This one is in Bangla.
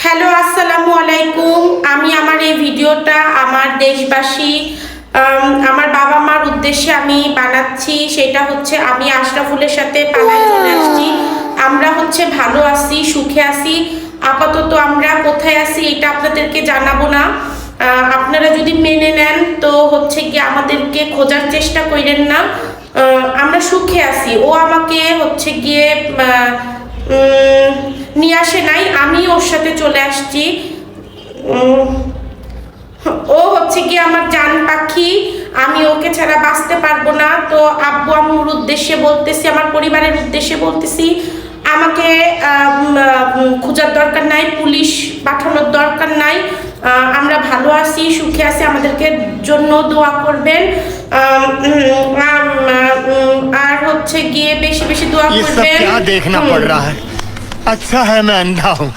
হ্যালো, আসসালামু আলাইকুম। আমি আমার এই ভিডিওটা আমার দেশবাসী, আমার বাবা মার উদ্দেশ্যে আমি বানাচ্ছি। সেটা হচ্ছে আমি আশরাফুলের সাথে পালায় চলে আসছি। আমরা হচ্ছে ভালো আছি, সুখে আছি। আপাতত আমরা কোথায় আছি এটা আপনাদেরকে জানাবো না। আপনারা যদি মেনে নেন তো হচ্ছে গিয়ে আমাদেরকে খোঁজার চেষ্টা করেন না। আমরা সুখে আছি। ও আমাকে হচ্ছে গিয়ে নিয়ে আসে নাই, আমি ওর সাথে চলে আসছি। ও হচ্ছে কি আমার জান পাখি, আমি ওকে ছাড়া বাঁচতে পারবো না। তো আব্বু আম্মুর উদ্দেশ্যে বলতেছি, আমার পরিবারের উদ্দেশ্যে বলতেছি, আমাকে খোঁজার দরকার নাই, পুলিশ পাঠানোর দরকার নাই। আমরা ভালো আছি, সুখে আছি। আমাদেরকে জন্য দোয়া করবেন। আর হচ্ছে গিয়ে বেশি বেশি দোয়া করবেন। देखना पड़ रहा है। अच्छा है मैं अंधा हूँ।